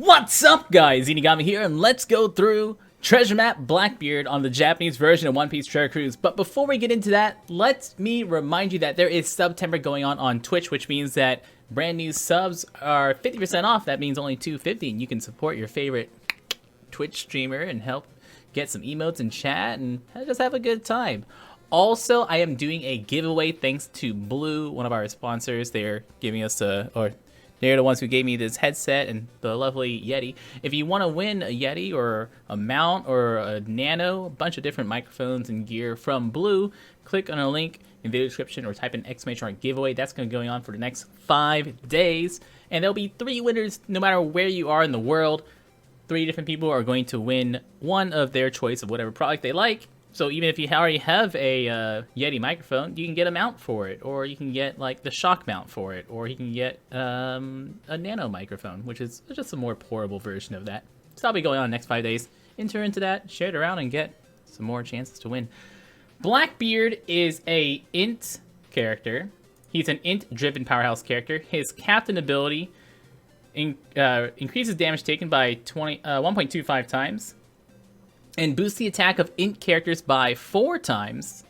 What's up, guys? Zeenigami here, and let's go through Treasure Map Blackbeard on the Japanese version of One Piece Treasure Cruise. But before we get into that, let me remind you that there is September going on Twitch, which means that brand new subs are 50% off. That means only $2.50, and you can support your favorite Twitch streamer and help get some emotes and chat and just have a good time. Also, I am doing a giveaway thanks to Blue, one of our sponsors. They're giving us they're the ones who gave me this headset and the lovely Yeti. If you want to win a Yeti or a mount or a Nano, a bunch of different microphones and gear from Blue, click on a link in the video description or type in ! giveaway. That's going to be going on for the next 5 days. And there'll be 3 winners no matter where you are in the world. 3 different people are going to win one of their choice of whatever product they like. So even if you already have a Yeti microphone, you can get a mount for it, or you can get like the shock mount for it, or you can get a Nano microphone, which is just a more portable version of that. So that'll be going on the next 5 days. Enter into that, share it around, and get some more chances to win. Blackbeard is a int character. He's an int-driven powerhouse character. His captain ability increases damage taken by 1.25 times. And boosts the attack of int characters by 4 times,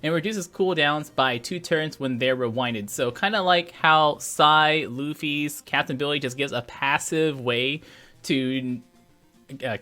and reduces cooldowns by 2 turns when they're rewinded. So kind of like how Luffy's captain ability just gives a passive way to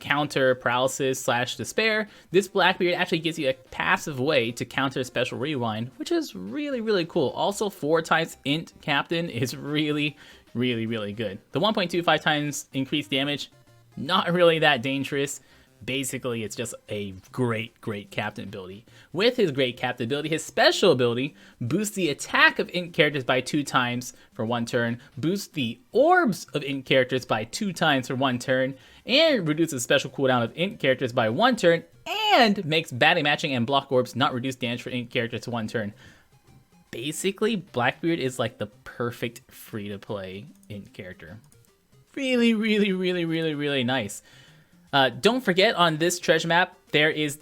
counter paralysis / despair, this Blackbeard actually gives you a passive way to counter special rewind, which is really, really cool. Also, 4 times int captain is really, really, really good. The 1.25 times increased damage, not really that dangerous. Basically, it's just a great captain ability. With his great captain ability, his special ability boosts the attack of int characters by 2 times for 1 turn, boosts the orbs of int characters by 2 times for 1 turn, and reduces special cooldown of int characters by 1 turn, and makes batting matching and block orbs not reduce damage for int characters to 1 turn. Basically, Blackbeard is like the perfect free-to-play int character. Really, really, really, really, really nice. Don't forget, on this treasure map, there is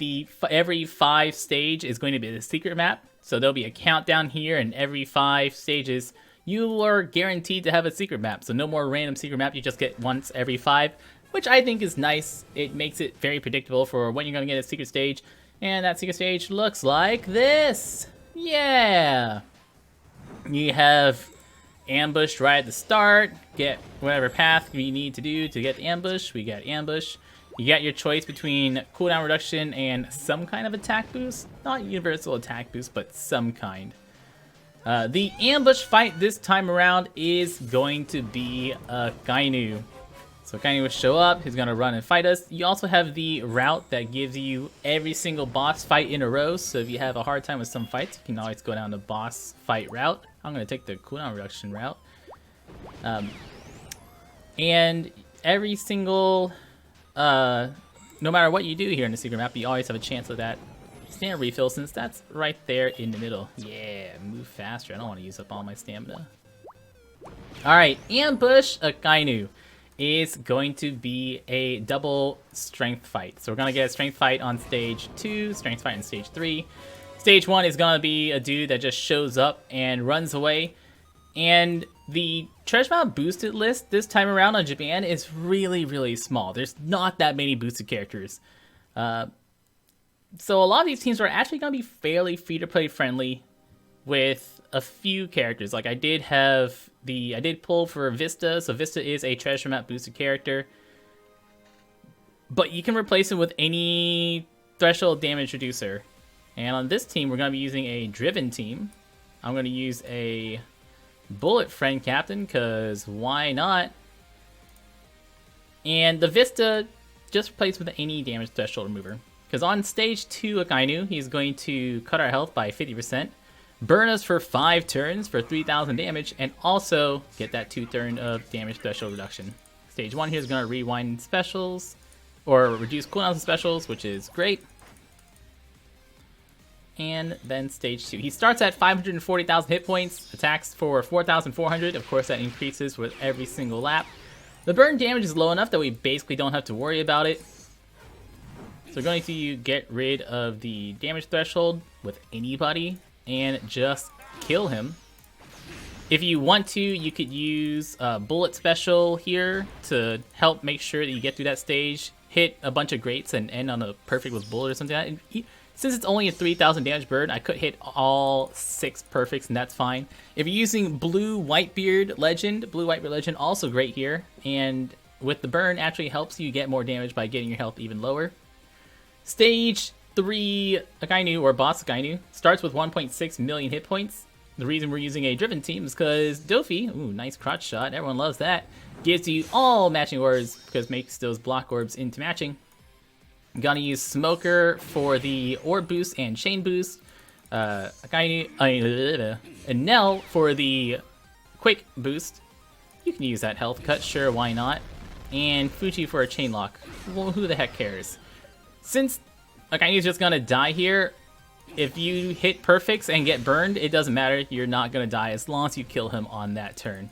every 5 stage is going to be the secret map. So there'll be a countdown here, and every 5 stages, you are guaranteed to have a secret map. So no more random secret map, you just get once every 5, which I think is nice. It makes it very predictable for when you're going to get a secret stage. And that secret stage looks like this. Yeah! You have ambushed right at the start. Get whatever path you need to do to get the ambush. We got ambush. You got your choice between cooldown reduction and some kind of attack boost. Not universal attack boost, but some kind. The ambush fight this time around is going to be Akainu. So Akainu will show up, he's going to run and fight us. You also have the route that gives you every single boss fight in a row. So if you have a hard time with some fights, you can always go down the boss fight route. I'm going to take the cooldown reduction route. And every single... no matter what you do here in the secret map, you always have a chance of that stamina refill, since that's right there in the middle. Yeah, move faster. I don't want to use up all my stamina. Alright, ambush Akainu is going to be a double strength fight. So we're going to get a strength fight on stage 2, strength fight on stage 3. Stage 1 is going to be a dude that just shows up and runs away. And the treasure map boosted list this time around on Japan is really, really small. There's not that many boosted characters. So a lot of these teams are actually going to be fairly free-to-play friendly with a few characters. Like I did pull for Vista, so Vista is a treasure map boosted character. But you can replace him with any threshold damage reducer. And on this team, we're going to be using a driven team. I'm going to use a bullet friend captain, because why not? And the Vista just replaced with any damage threshold remover, because on stage 2 Akainu, he's going to cut our health by 50%, burn us for 5 turns for 3,000 damage, and also get that 2 turn of damage threshold reduction. Stage 1 here is going to rewind specials, or reduce cooldowns and specials, which is great. And then stage 2. He starts at 540,000 hit points, attacks for 4,400. Of course, that increases with every single lap. The burn damage is low enough that we basically don't have to worry about it. So we're going to get rid of the damage threshold with anybody and just kill him. If you want to, you could use Bullet Special here to help make sure that you get through that stage, hit a bunch of greats, and end on a perfect with Bullet or something like that. And since it's only a 3,000 damage bird, I could hit all 6 perfects, and that's fine. If you're using Blue Whitebeard Legend, also great here. And with the burn, actually helps you get more damage by getting your health even lower. Stage 3 Akainu, or Boss Akainu, starts with 1.6 million hit points. The reason we're using a driven team is because Dofi, ooh, nice crotch shot, everyone loves that, gives you all matching orbs because makes those block orbs into matching. I'm gonna use Smoker for the orb boost and chain boost. And Nell for the quick boost. You can use that health cut, sure, why not? And Fuji for a chain lock. Well, who the heck cares? Since Akainu's just gonna die here, if you hit perfects and get burned, it doesn't matter. You're not going to die as long as you kill him on that turn.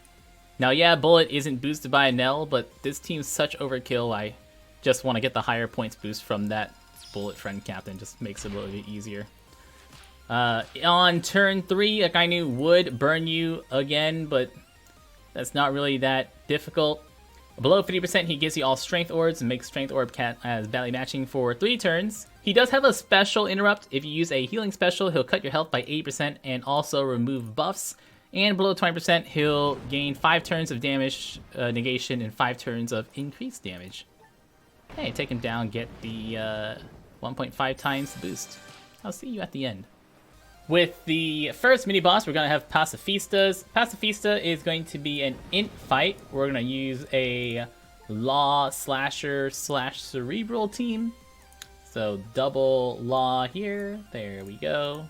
Now, yeah, Bullet isn't boosted by a Nell, but this team's such overkill. I just want to get the higher points boost from that Bullet friend captain. Just makes it a little bit easier. On turn 3, Akainu would burn you again, but that's not really that difficult. Below 50%, he gives you all strength orbs and makes strength orb cat as badly matching for 3 turns. He does have a special interrupt. If you use a healing special, he'll cut your health by 80% and also remove buffs. And below 20%, he'll gain 5 turns of damage negation and 5 turns of increased damage. Hey, take him down, get the 1.5 times boost. I'll see you at the end. With the first mini boss, we're going to have Pacifistas. Pacifista is going to be an int fight. We're going to use a Law Slasher / Cerebral team. So double Law here. There we go.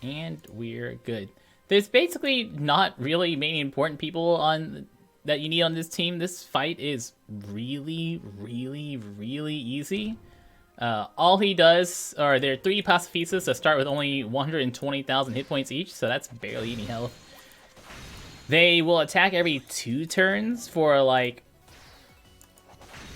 And we're good. There's basically not really many important people on that you need on this team. This fight is really easy. All he does, or there are 3 Pacifistas that start with only 120,000 hit points each, so that's barely any health. They will attack every 2 turns for like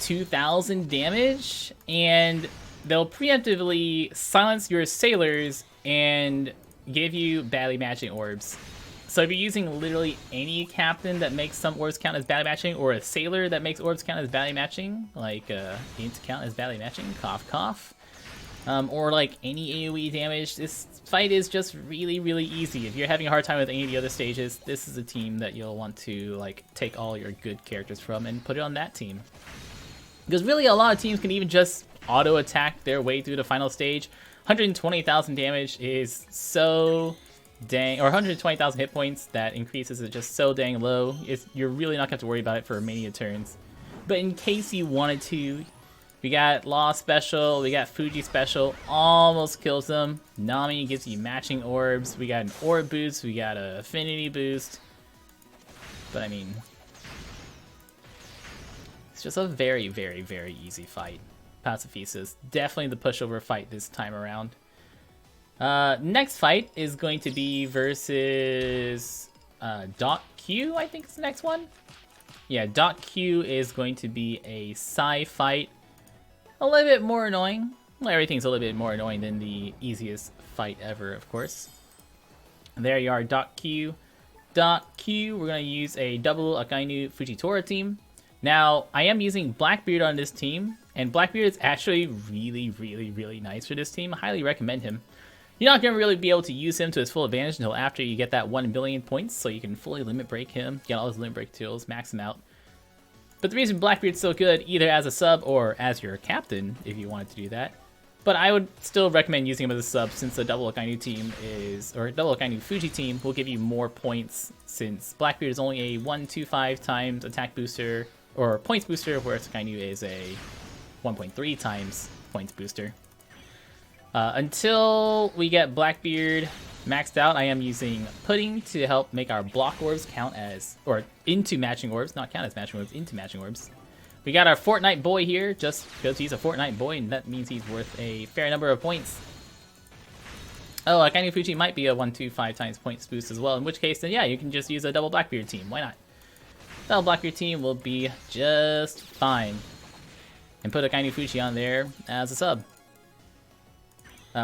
2,000 damage, and they'll preemptively silence your sailors and give you badly matching orbs. So if you're using literally any captain that makes some orbs count as badly matching, or a sailor that makes orbs count as badly matching, like int count as badly matching, cough cough, or like any AoE damage, this fight is just really easy. If you're having a hard time with any of the other stages, this is a team that you'll want to like take all your good characters from and put it on that team. Because really a lot of teams can even just auto attack their way through the final stage. 120,000 damage is so dang, or 120,000 hit points, that increases it just so dang low. You're really not going to have to worry about it for many turns. But in case you wanted to, we got Law Special, we got Fuji Special, almost kills them. Nami gives you matching orbs, we got an orb boost, we got an affinity boost. But I mean, it's just a very easy fight. Pacifistas, definitely the pushover fight this time around. Next fight is going to be versus Doc Q, I think is the next one. Yeah, Doc Q is going to be a Psy fight. A little bit more annoying. Well, everything's a little bit more annoying than the easiest fight ever, of course. And there you are, Doc Q. Doc Q, we're going to use a double Akainu Fujitora team. Now, I am using Blackbeard on this team, and Blackbeard is actually really nice for this team. I highly recommend him. You're not going to really be able to use him to his full advantage until after you get that 1 billion points, so you can fully limit break him, get all his limit break tools, max him out. But the reason Blackbeard's so good, either as a sub or as your captain, if you wanted to do that. But I would still recommend using him as a sub, since the double Akainu team is, or double Akainu Fuji team will give you more points, since Blackbeard is only a 1.25 times attack booster, or points booster, whereas Akainu is a 1.3 times points booster. Until we get Blackbeard maxed out, I am using Pudding to help make our block orbs count as, or into matching orbs, not count as matching orbs, into matching orbs. We got our Fortnite boy here, just because he's a Fortnite boy, and that means he's worth a fair number of points. Oh, Akainu Fuji might be a 1.25 times points boost as well, in which case, then yeah, you can just use a double Blackbeard team, why not? Double Blackbeard team will be just fine. And put Akainu Fuji on there as a sub.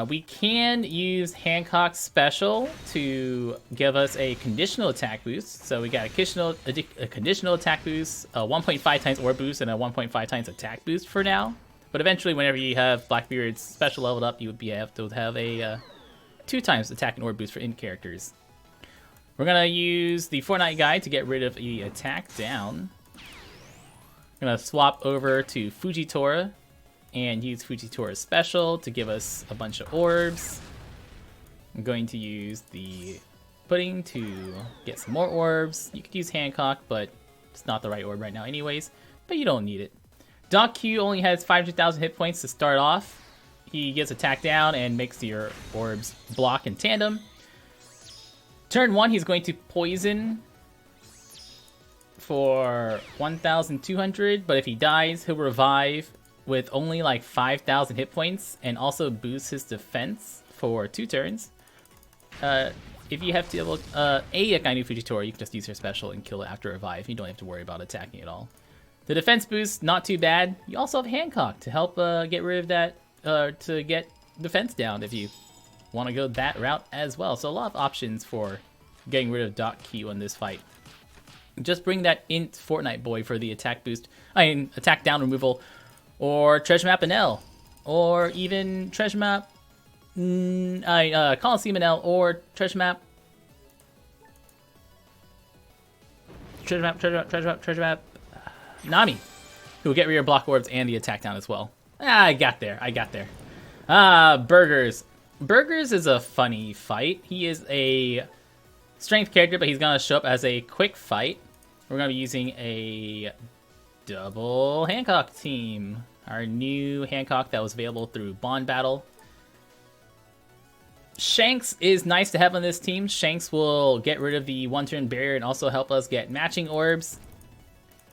We can use Hancock's special to give us a conditional attack boost. So we got a conditional attack boost, a 1.5 times orb boost, and a 1.5 times attack boost for now. But eventually, whenever you have Blackbeard's special leveled up, you would be able to have a 2 times attack and orb boost for in characters. We're gonna use the Fortnite guide to get rid of the attack down. I'm gonna swap over to Fujitora and use Fujitora's special to give us a bunch of orbs. I'm going to use the pudding to get some more orbs. You could use Hancock, but it's not the right orb right now anyways, but you don't need it. Doc Q only has 500,000 hit points to start off. He gets attacked down and makes your orbs block in tandem. Turn 1, he's going to poison for 1,200, but if he dies, he'll revive with only like 5,000 hit points and also boost his defense for 2 turns. If you have to able Akainu Fujitora, you can just use her special and kill it after revive. You don't have to worry about attacking at all. The defense boost, not too bad. You also have Hancock to help get rid of that, to get defense down if you want to go that route as well. So a lot of options for getting rid of Doc Q in this fight. Just bring that Int Fortnite boy for the attack boost, attack down removal, or Treasure Map NL, or even Treasure Map, Coliseum NL, or Treasure Map, Nami, who will get rid of block orbs and the attack down as well. I got there. Burgess. Burgess is a funny fight. He is a strength character, but he's gonna show up as a quick fight. We're gonna be using a double Hancock team. Our new Hancock that was available through Bond Battle. Shanks is nice to have on this team. Shanks will get rid of the 1-turn barrier and also help us get matching orbs.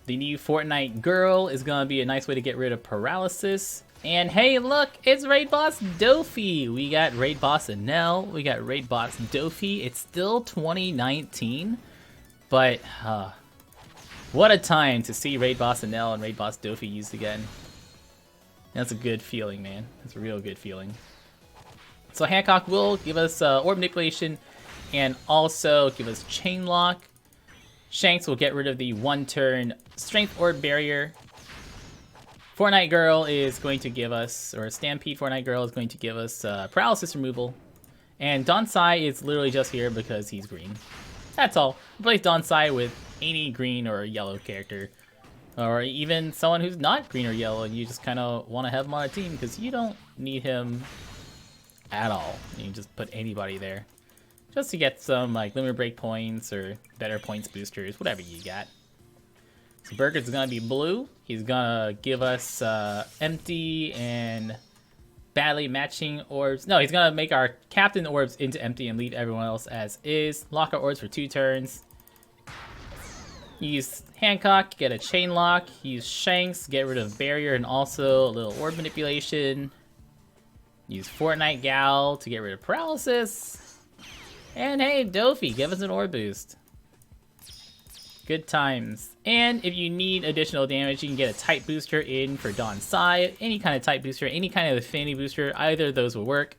The new Fortnite girl is gonna be a nice way to get rid of paralysis. And hey, look, it's Raid Boss Dofi. We got Raid Boss Enel, we got Raid Boss Dofi. It's still 2019, but what a time to see Raid Boss Enel and Raid Boss Dofi used again. That's a good feeling, man. That's a real good feeling. So Hancock will give us orb manipulation and also give us chain lock. Shanks will get rid of the 1-turn strength orb barrier. Fortnite Girl is going to give us, or Stampede Fortnite Girl is going to give us paralysis removal. And Donsai is literally just here because he's green. That's all. Replace Donsai with any green or yellow character. Or even someone who's not green or yellow and you just kind of want to have him on a team because you don't need him at all. You can just put anybody there. Just to get some like limit break points or better points boosters, whatever you got. So Burgess is going to be blue. He's going to give us empty and badly matching orbs. No, he's going to make our captain orbs into empty and leave everyone else as is. Lock our orbs for 2 turns. Use Hancock, get a chain lock. Use Shanks, get rid of barrier and also a little orb manipulation. Use Fortnite Gal to get rid of paralysis. And hey, Dofi, give us an orb boost. Good times. And if you need additional damage, you can get a type booster in for Donsai. Any kind of type booster, any kind of affinity booster, either of those will work.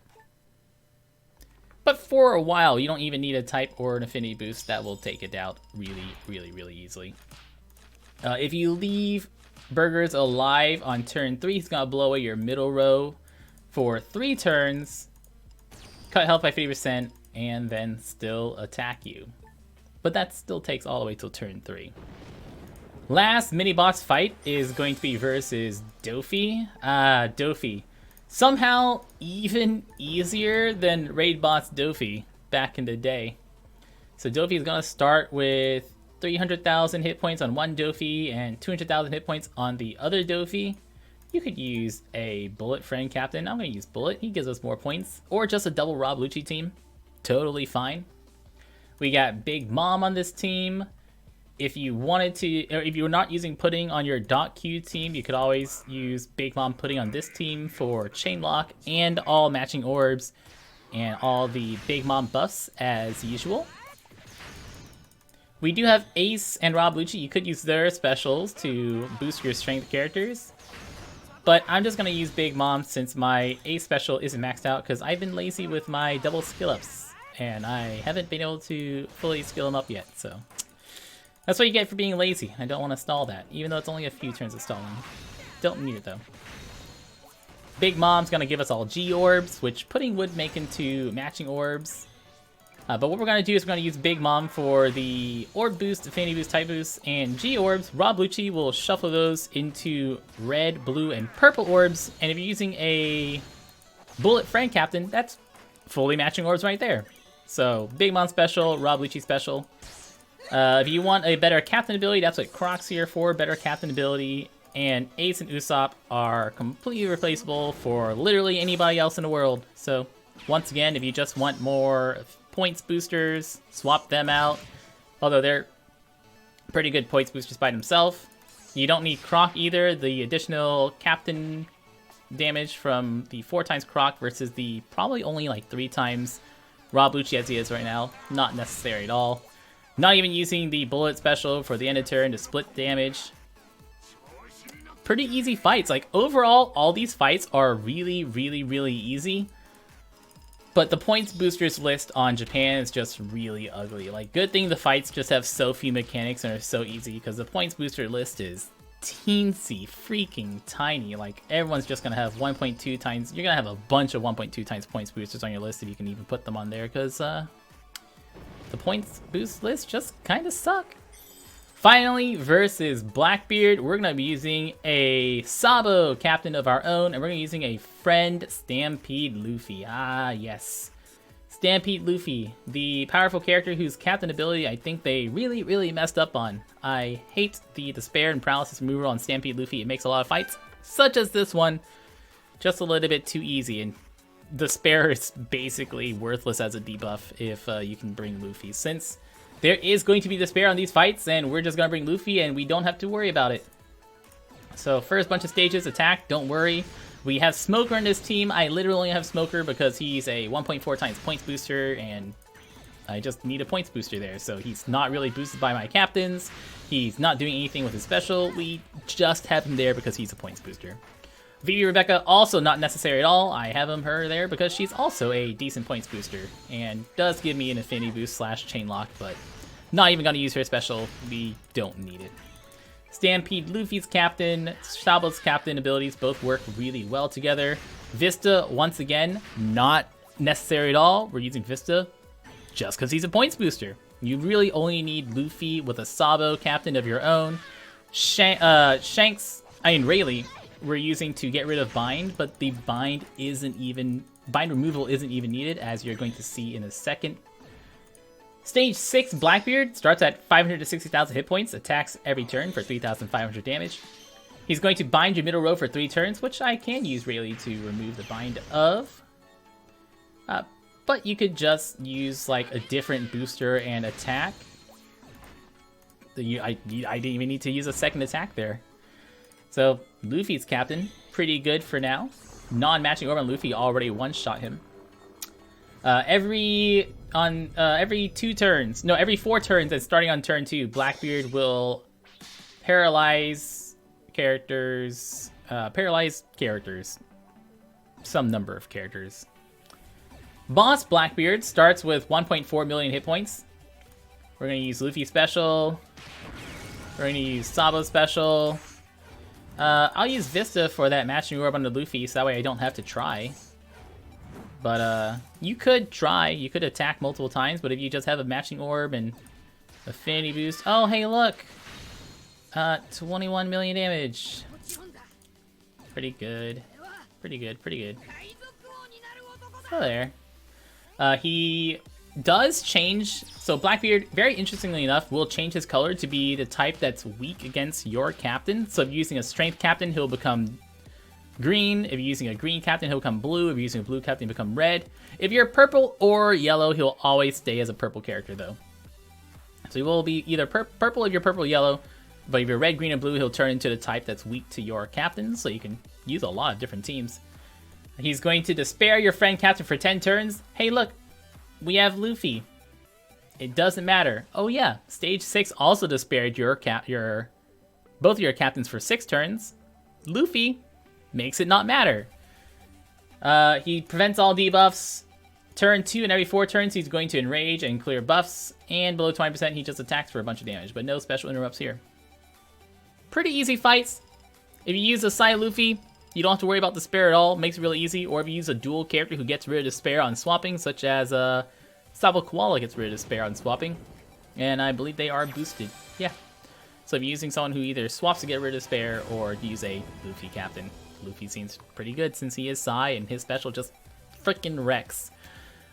But for a while, you don't even need a type or an affinity boost. That will take it out really easily. If you leave Burgess alive on turn 3, he's going to blow away your middle row for 3 turns, cut health by 50%, and then still attack you. But that still takes all the way till turn 3. Last mini-boss fight is going to be versus Dofi. Dofi. Somehow even easier than Raid Boss Dofi back in the day. So Dofi is going to start with 300,000 hit points on one Dofi and 200,000 hit points on the other Dofi. You could use a Bullet friend captain. I'm going to use Bullet. He gives us more points. Or just a double Rob Lucci team. Totally fine. We got Big Mom on this team. If you wanted to, or if you were not using pudding on your Doc Q team, you could always use Big Mom pudding on this team for chain lock and all matching orbs and all the Big Mom buffs as usual. We do have Ace and Rob Lucci. You could use their specials to boost your strength characters. But I'm just going to use Big Mom since my A special isn't maxed out because I've been lazy with my double skill ups. And I haven't been able to fully skill them up yet, so... That's what you get for being lazy. I don't want to stall that, even though it's only a few turns of stalling. Don't need it, though. Big Mom's going to give us all G orbs, which pudding would make into matching orbs. But what we're going to do is we're going to use Big Mom for the Orb Boost, Affinity Boost, Type Boost, and G Orbs. Rob Lucci will shuffle those into red, blue, and purple orbs. And if you're using a Bullet Friend Captain, that's fully matching orbs right there. So, Big Mom special, Rob Lucci special. If you want a better Captain ability, that's what Croc's here for, better Captain ability. And Ace and Usopp are completely replaceable for literally anybody else in the world. So, once again, if you just want more points boosters, swap them out. Although they're pretty good points boosters by themselves. You don't need Croc either. The additional Captain damage from the 4 times Croc versus the probably only like 3 times Rob Lucci as he is right now. Not necessary at all. Not even using the bullet special for the end of turn to split damage. Pretty easy fights. Like overall, all these fights are really, really, really easy. But the points boosters list on Japan is just really ugly. Like, good thing the fights just have so few mechanics and are so easy, because the points booster list is teensy freaking tiny. Like, everyone's just gonna have 1.2 times. You're gonna have a bunch of 1.2 times points boosters on your list if you can even put them on there, because the points boost list just kind of suck. Finally, versus Blackbeard, we're going to be using a Sabo captain of our own, and we're going to be using a friend Stampede Luffy. Ah, yes. Stampede Luffy, the powerful character whose captain ability I think they really, really messed up on. I hate the Despair and Paralysis removal on Stampede Luffy. It makes a lot of fights, such as this one, just a little bit too easy, and Despair is basically worthless as a debuff if you can bring Luffy, since there is going to be Despair on these fights, and we're just going to bring Luffy, and we don't have to worry about it. So, first bunch of stages, attack, don't worry. We have Smoker in this team. I literally only have Smoker because he's a 1.4 times points booster, and I just need a points booster there. So, he's not really boosted by my captains. He's not doing anything with his special. We just have him there because he's a points booster. Vivi Rebecca, also not necessary at all. I have her there because she's also a decent points booster and does give me an affinity boost slash chain lock, but not even going to use her special. We don't need it. Stampede Luffy's captain, Sabo's captain abilities both work really well together. Vista, once again, not necessary at all. We're using Vista just because he's a points booster. You really only need Luffy with a Sabo captain of your own. Rayleigh, we're using to get rid of bind, but the bind removal isn't even needed, as you're going to see in a second. Stage 6 Blackbeard starts at 500 to 60,000 hit points, attacks every turn for 3,500 damage. He's going to bind your middle row for 3 turns, which I can use Rayleigh to remove the bind of. But you could just use like a different booster and attack. I didn't even need to use a second attack there. So, Luffy's captain, pretty good for now. Non-matching orb on Luffy already one-shot him. Every 4 turns and starting on turn 2, Blackbeard will paralyze characters, some number of characters. Boss Blackbeard starts with 1.4 million hit points. We're going to use Luffy special. We're going to use Sabo special. I'll use Vista for that matching orb on the Luffy, so that way I don't have to try. But, you could try. You could attack multiple times, but if you just have a matching orb and affinity boost... Oh, hey, look! 21 million damage. Pretty good. Pretty good, pretty good. Oh, there. He does change... So Blackbeard, very interestingly enough, will change his color to be the type that's weak against your captain. So if you're using a strength captain, he'll become green. If you're using a green captain, he'll become blue. If you're using a blue captain, he'll become red. If you're purple or yellow, he'll always stay as a purple character, though. So he will be either purple if you're purple or yellow, but if you're red, green, and blue, he'll turn into the type that's weak to your captain, so you can use a lot of different teams. He's going to despair your friend captain for 10 turns. Hey, look, we have Luffy. It doesn't matter. Oh yeah, stage 6 also despaired both of your captains for 6 turns. Luffy, makes it not matter. He prevents all debuffs. Turn 2 and every 4 turns he's going to enrage and clear buffs. And below 20% he just attacks for a bunch of damage, but no special interrupts here. Pretty easy fights. If you use a Sai Luffy, you don't have to worry about despair at all. Makes it really easy. Or if you use a dual character who gets rid of despair on swapping, such as Sabo Koala gets rid of despair on swapping. And I believe they are boosted. Yeah. So if you're using someone who either swaps to get rid of despair or use a Luffy captain, Luffy seems pretty good since he is Sai and his special just freaking wrecks.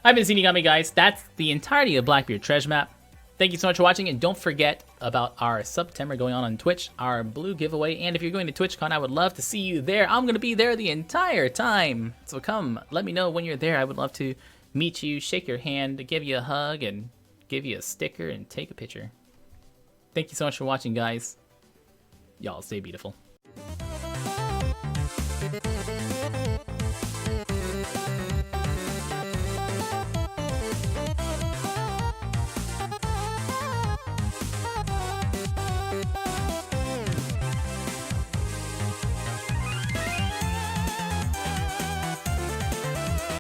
I've been Zeenigami, guys. That's the entirety of Blackbeard Treasure Map. Thank you so much for watching, and don't forget about our September going on Twitch, our blue giveaway, and if you're going to TwitchCon, I would love to see you there. I'm going to be there the entire time, so come, let me know when you're there. I would love to meet you, shake your hand, give you a hug, and give you a sticker, and take a picture. Thank you so much for watching, guys. Y'all stay beautiful.